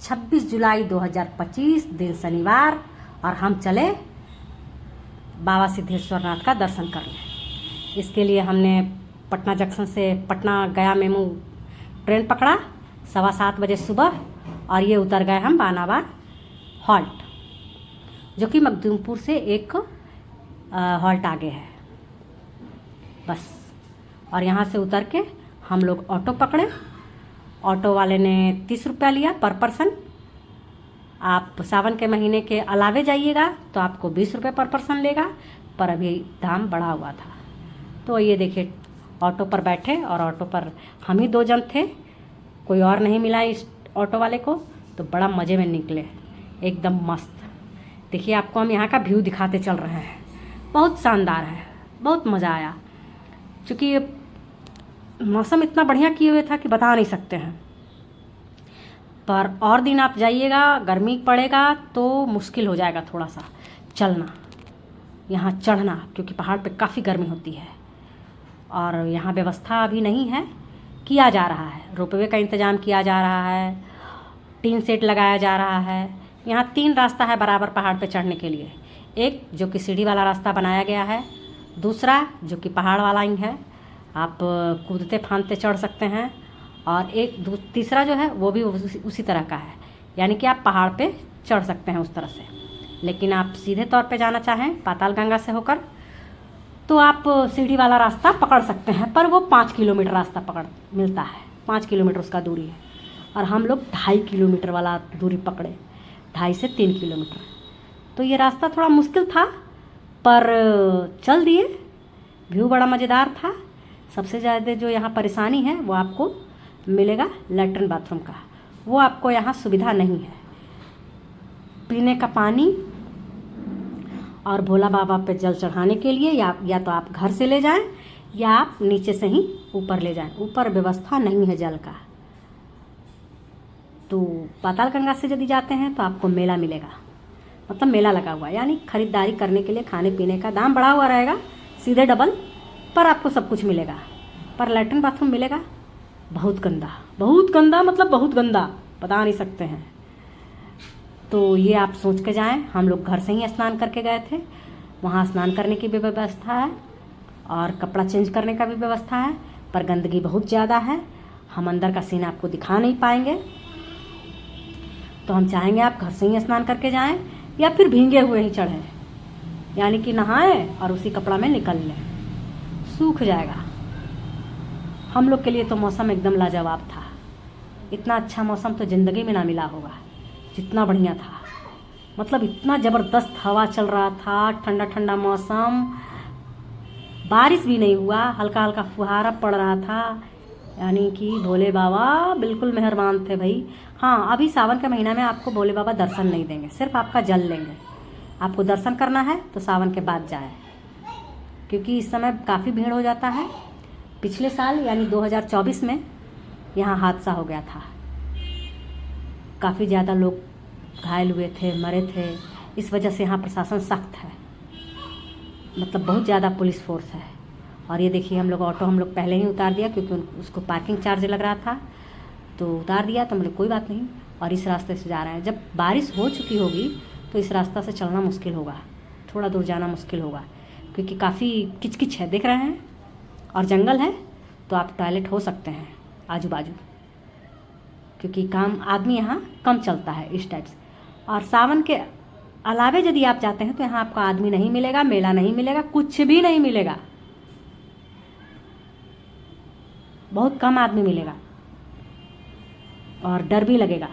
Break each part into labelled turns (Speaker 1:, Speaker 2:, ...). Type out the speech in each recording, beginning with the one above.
Speaker 1: 26 जुलाई 2025 दिन शनिवार, और हम चले बाबा सिद्धेश्वर नाथ का दर्शन करने। इसके लिए हमने पटना जंक्शन से पटना गया मेमू ट्रेन पकड़ा 7:15 बजे सुबह, और ये उतर गए हम बानाबार हॉल्ट, जो कि मखदूमपुर से एक हॉल्ट आगे है बस। और यहाँ से उतर के हम लोग ऑटो पकड़े। ऑटो वाले ने 30 रुपया लिया पर पर्सन। आप सावन के महीने के अलावे जाइएगा तो आपको 20 रुपये पर पर्सन लेगा, पर अभी दाम बढ़ा हुआ था। तो ये देखिए ऑटो पर बैठे, और ऑटो पर हम ही 2 जन थे, कोई और नहीं मिला इस ऑटो वाले को। तो बड़ा मज़े में निकले, एकदम मस्त। देखिए आपको हम यहाँ का व्यू दिखाते चल रहे हैं, बहुत शानदार है, बहुत मज़ा आया। क्योंकि मौसम इतना बढ़िया किए हुए था कि बता नहीं सकते हैं। पर और दिन आप जाइएगा, गर्मी पड़ेगा तो मुश्किल हो जाएगा थोड़ा सा चलना, यहाँ चढ़ना, क्योंकि पहाड़ पे काफ़ी गर्मी होती है। और यहाँ व्यवस्था अभी नहीं है, किया जा रहा है। रोपवे का इंतज़ाम किया जा रहा है, टीन सेट लगाया जा रहा है। यहाँ 3 रास्ता है बराबर पहाड़ पे चढ़ने के लिए। एक जो कि सीढ़ी वाला रास्ता बनाया गया है, दूसरा जो कि पहाड़ वाला ही है, आप कूदते फांदते चढ़ सकते हैं, और तीसरा जो है वो भी उसी तरह का है, यानी कि आप पहाड़ पे चढ़ सकते हैं उस तरह से। लेकिन आप सीधे तौर पे जाना चाहें पाताल गंगा से होकर तो आप सीढ़ी वाला रास्ता पकड़ सकते हैं, पर वो 5 किलोमीटर रास्ता मिलता है, 5 किलोमीटर उसका दूरी है। और हम लोग 2.5 किलोमीटर वाला दूरी पकड़े, 2.5 से 3 किलोमीटर। तो ये रास्ता थोड़ा मुश्किल था, पर चल दिए। व्यू बड़ा मज़ेदार था। सबसे ज़्यादा जो यहाँ परेशानी है वो आपको मिलेगा लैट्रिन बाथरूम का, वो आपको यहाँ सुविधा नहीं है। पीने का पानी और भोला बाबा पे जल चढ़ाने के लिए या तो आप घर से ले जाएं, या आप नीचे से ही ऊपर ले जाएं। ऊपर व्यवस्था नहीं है जल का। तो पाताल गंगा से यदि जाते हैं तो आपको मेला मिलेगा, मतलब मेला लगा हुआ, यानी खरीदारी करने के लिए खाने पीने का दाम बढ़ा हुआ रहेगा, सीधे डबल, पर आपको सब कुछ मिलेगा। पर लैट्रिन बाथरूम मिलेगा बहुत गंदा, बहुत गंदा, मतलब बहुत गंदा, बता नहीं सकते हैं। तो ये आप सोच के जाएं। हम लोग घर से ही स्नान करके गए थे, वहाँ स्नान करने की भी व्यवस्था है और कपड़ा चेंज करने का भी व्यवस्था है, पर गंदगी बहुत ज़्यादा है। हम अंदर का सीन आपको दिखा नहीं पाएंगे। तो हम चाहेंगे आप घर से ही स्नान करके जाएं, या फिर भींगे हुए ही चढ़ें, यानी कि नहाएं और उसी कपड़ा में निकल लें, सूख जाएगा। हम लोग के लिए तो मौसम एकदम लाजवाब था। इतना अच्छा मौसम तो ज़िंदगी में ना मिला होगा, जितना बढ़िया था। मतलब इतना ज़बरदस्त हवा चल रहा था, ठंडा ठंडा मौसम, बारिश भी नहीं हुआ, हल्का हल्का फुहारा पड़ रहा था, यानी कि भोले बाबा बिल्कुल मेहरबान थे भाई। हाँ, अभी सावन के महीना में आपको भोले बाबा दर्शन नहीं देंगे, सिर्फ आपका जल लेंगे। आपको दर्शन करना है तो सावन के बाद जाए, क्योंकि इस समय काफ़ी भीड़ हो जाता है। पिछले साल यानी 2024 में यहाँ हादसा हो गया था, काफ़ी ज़्यादा लोग घायल हुए थे, मरे थे। इस वजह से यहाँ प्रशासन सख्त है, मतलब बहुत ज़्यादा पुलिस फोर्स है। और ये देखिए ऑटो हम लोग पहले ही उतार दिया, क्योंकि उसको पार्किंग चार्ज लग रहा था, तो उतार दिया। तो हम लोग कोई बात नहीं, और इस रास्ते से जा रहे हैं। जब बारिश हो चुकी होगी तो इस रास्ता से चलना मुश्किल होगा, थोड़ा दूर जाना मुश्किल होगा, क्योंकि काफ़ी किचकिच है, देख रहे हैं, और जंगल है। तो आप टॉयलेट हो सकते हैं आजू बाजू, क्योंकि आदमी यहाँ कम चलता है इस टाइप से। और सावन के अलावे यदि आप जाते हैं तो यहाँ आपको आदमी नहीं मिलेगा, मेला नहीं मिलेगा, कुछ भी नहीं मिलेगा, बहुत कम आदमी मिलेगा। और डर भी लगेगा,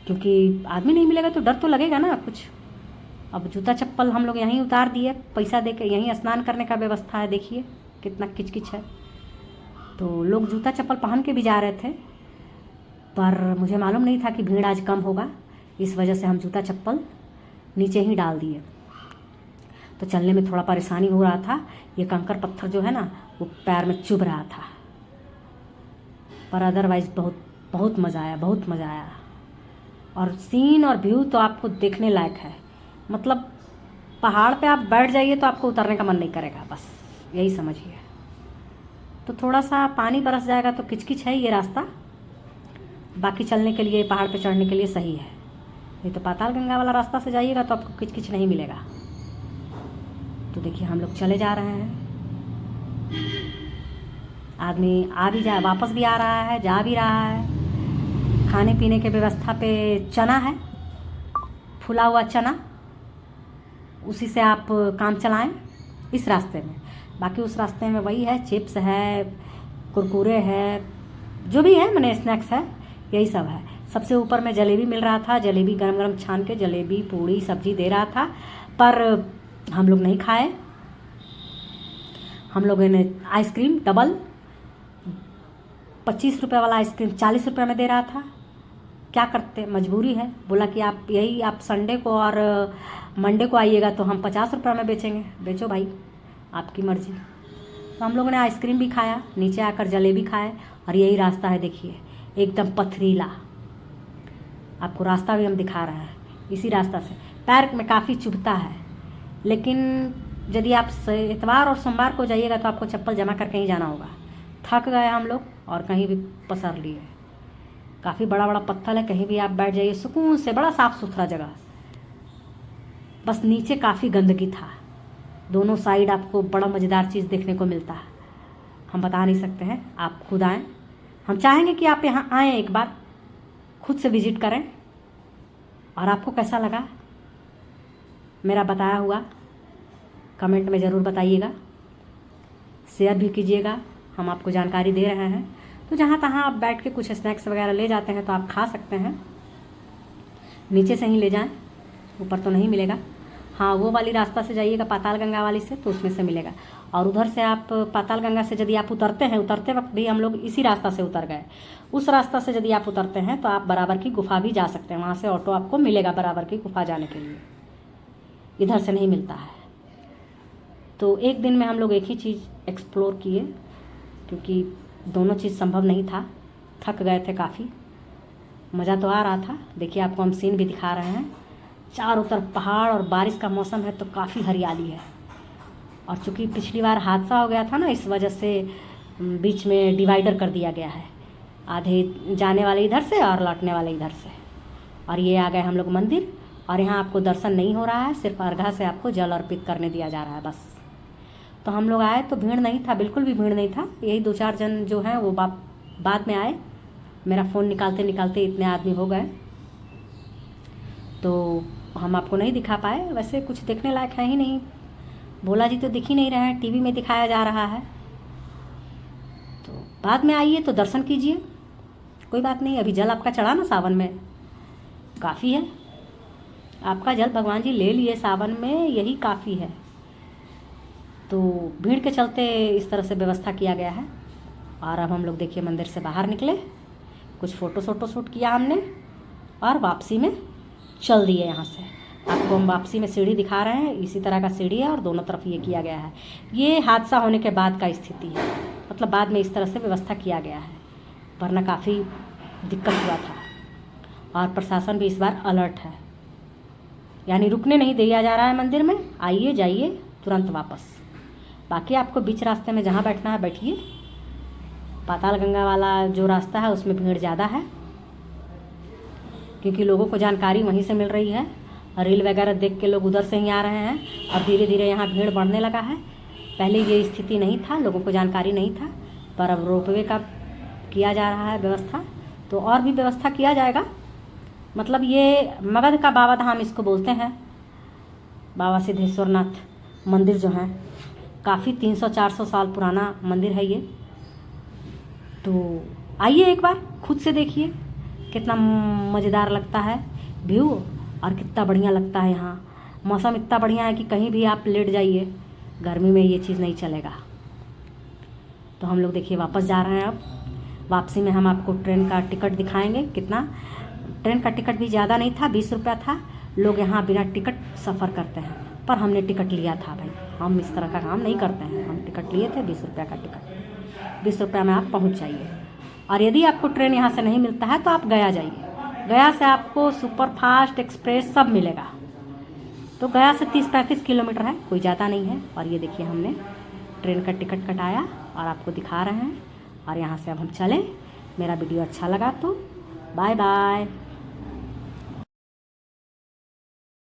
Speaker 1: क्योंकि आदमी नहीं मिलेगा तो डर तो लगेगा ना कुछ। अब जूता चप्पल हम लोग यहीं उतार दिए, पैसा देके यहीं स्नान करने का व्यवस्था है। देखिए कितना किचकिच है, तो लोग जूता चप्पल पहन के भी जा रहे थे, पर मुझे मालूम नहीं था कि भीड़ आज कम होगा, इस वजह से हम जूता चप्पल नीचे ही डाल दिए। तो चलने में थोड़ा परेशानी हो रहा था, ये कंकर पत्थर जो है ना वो पैर में चुभ रहा था, पर अदरवाइज़ बहुत बहुत मज़ा आया, बहुत मज़ा आया। और सीन और व्यू तो आपको देखने लायक है, मतलब पहाड़ पे आप बैठ जाइए तो आपको उतरने का मन नहीं करेगा, बस यही समझिए। तो थोड़ा सा पानी बरस जाएगा तो किचकिच है ये रास्ता, बाकी चलने के लिए, पहाड़ पे चढ़ने के लिए सही है। नहीं तो पाताल गंगा वाला रास्ता से जाइएगा तो आपको किच किच नहीं मिलेगा। तो देखिए हम लोग चले जा रहे हैं। आदमी आ भी जा, वापस भी आ रहा है, जा भी रहा है। खाने पीने के व्यवस्था पे चना है, फुला हुआ चना, उसी से आप काम चलाएं इस रास्ते में। बाकी उस रास्ते में वही है, चिप्स है, कुरकुरे है, जो भी है मैंने स्नैक्स है, यही सब है। सबसे ऊपर में जलेबी मिल रहा था, जलेबी गरम गरम छान के जलेबी पूड़ी सब्जी दे रहा था, पर हम लोग नहीं खाए। हम लोगों ने आइसक्रीम डबल 25 रुपये वाला आइसक्रीम 40 रुपये में दे रहा था। क्या करते, मजबूरी है। बोला कि आप संडे को और मंडे को आइएगा तो हम 50 रुपये में बेचेंगे, बेचो भाई, आपकी मर्जी। तो हम लोगों ने आइसक्रीम भी खाया, नीचे आकर जलेबी खाए। और यही रास्ता है, देखिए एकदम पथरीला। आपको रास्ता भी हम दिखा रहे हैं। इसी रास्ता से पैर में काफ़ी चुभता है, लेकिन यदि आप इतवार और सोमवार को जाइएगा तो आपको चप्पल जमा करके ही जाना होगा। थक गए हम लोग और कहीं भी पसर लिए। काफ़ी बड़ा बड़ा पत्थर है, कहीं भी आप बैठ जाइए सुकून से, बड़ा साफ़ सुथरा जगह। बस नीचे काफ़ी गंदगी था। दोनों साइड आपको बड़ा मज़ेदार चीज़ देखने को मिलता है, हम बता नहीं सकते हैं, आप खुद आएँ। हम चाहेंगे कि आप यहाँ आएँ, एक बार खुद से विज़िट करें। और आपको कैसा लगा मेरा बताया हुआ, कमेंट में ज़रूर बताइएगा, शेयर भी कीजिएगा। हम आपको जानकारी दे रहे हैं, तो जहाँ तहाँ आप बैठ के कुछ स्नैक्स वगैरह ले जाते हैं तो आप खा सकते हैं। नीचे से ही ले जाएं, ऊपर तो नहीं मिलेगा। हाँ, वो वाली रास्ता से जाइएगा पाताल गंगा वाली से, तो उसमें से मिलेगा। और उधर से आप पाताल गंगा से यदि आप उतरते हैं, उतरते वक्त भी हम लोग इसी रास्ता से उतर गए। उस रास्ता से यदि आप उतरते हैं तो आप बराबर की गुफा भी जा सकते हैं। वहाँ से ऑटो आपको मिलेगा बराबर की गुफा जाने के लिए, इधर से नहीं मिलता है। तो एक दिन में हम लोग एक ही चीज़ एक्सप्लोर किए, क्योंकि दोनों चीज़ संभव नहीं था। थक गए थे काफ़ी, मज़ा तो आ रहा था। देखिए आपको हम सीन भी दिखा रहे हैं। चारों तरफ पहाड़ और बारिश का मौसम है तो काफ़ी हरियाली है। और चूँकि पिछली बार हादसा हो गया था ना, इस वजह से बीच में डिवाइडर कर दिया गया है, आधे जाने वाले इधर से और लौटने वाले इधर से। और ये आ गए हम लोग मंदिर, और यहाँ आपको दर्शन नहीं हो रहा है, सिर्फ अर्घा से आपको जल अर्पित करने दिया जा रहा है बस। तो हम लोग आए तो भीड़ नहीं था, बिल्कुल भी भीड़ नहीं था। यही 2-4 जन जो हैं वो बाद में आए। मेरा फ़ोन निकालते निकालते इतने आदमी हो गए, तो हम आपको नहीं दिखा पाए। वैसे कुछ देखने लायक है ही नहीं, भोला जी तो दिख ही नहीं रहे हैं, टीवी में दिखाया जा रहा है। तो बाद में आइए तो दर्शन कीजिए, कोई बात नहीं। अभी जल आपका चढ़ा ना सावन में, काफ़ी है। आपका जल भगवान जी ले लिए सावन में, यही काफ़ी है। तो भीड़ के चलते इस तरह से व्यवस्था किया गया है। और अब हम लोग देखिए मंदिर से बाहर निकले, कुछ फ़ोटो शूट किया हमने और वापसी में चल दिए। यहाँ से आपको हम वापसी में सीढ़ी दिखा रहे हैं, इसी तरह का सीढ़ी है और दोनों तरफ ये किया गया है। ये हादसा होने के बाद का स्थिति है, मतलब बाद में इस तरह से व्यवस्था किया गया है, वरना काफ़ी दिक्कत हुआ था। और प्रशासन भी इस बार अलर्ट है, यानी रुकने नहीं दिया जा रहा है मंदिर में। आइए जाइए तुरंत वापस। बाकी आपको बीच रास्ते में जहाँ बैठना है बैठिए। पाताल गंगा वाला जो रास्ता है उसमें भीड़ ज़्यादा है, क्योंकि लोगों को जानकारी वहीं से मिल रही है। रील वगैरह देख के लोग उधर से ही आ रहे हैं, और धीरे धीरे यहाँ भीड़ बढ़ने लगा है। पहले ये स्थिति नहीं था, लोगों को जानकारी नहीं था, पर अब रोपवे का किया जा रहा है व्यवस्था, तो और भी व्यवस्था किया जाएगा। मतलब ये मगध का बाबा धाम इसको बोलते हैं। बाबा सिद्धेश्वरनाथ मंदिर जो है, काफ़ी 300-400 साल पुराना मंदिर है ये। तो आइए एक बार खुद से देखिए कितना मज़ेदार लगता है व्यू, और कितना बढ़िया लगता है। यहाँ मौसम इतना बढ़िया है कि कहीं भी आप लेट जाइए, गर्मी में ये चीज़ नहीं चलेगा। तो हम लोग देखिए वापस जा रहे हैं। अब वापसी में हम आपको ट्रेन का टिकट दिखाएंगे। कितना ट्रेन का टिकट भी ज़्यादा नहीं था, 20 रुपया था। लोग यहाँ बिना टिकट सफ़र करते हैं, पर हमने टिकट लिया था भाई, हम इस तरह का काम नहीं करते हैं। हम टिकट लिए थे 20 रुपया का टिकट, 20 रुपया में आप पहुँच जाइए। और यदि आपको ट्रेन यहाँ से नहीं मिलता है तो आप गया जाइए, गया से आपको सुपर फास्ट एक्सप्रेस सब मिलेगा। तो गया से 30-35 किलोमीटर है, कोई ज़्यादा नहीं है। और ये देखिए हमने ट्रेन का टिकट कटाया और आपको दिखा रहे हैं। और यहाँ से अब हम चलें। मेरा वीडियो अच्छा लगा तो बाय बाय।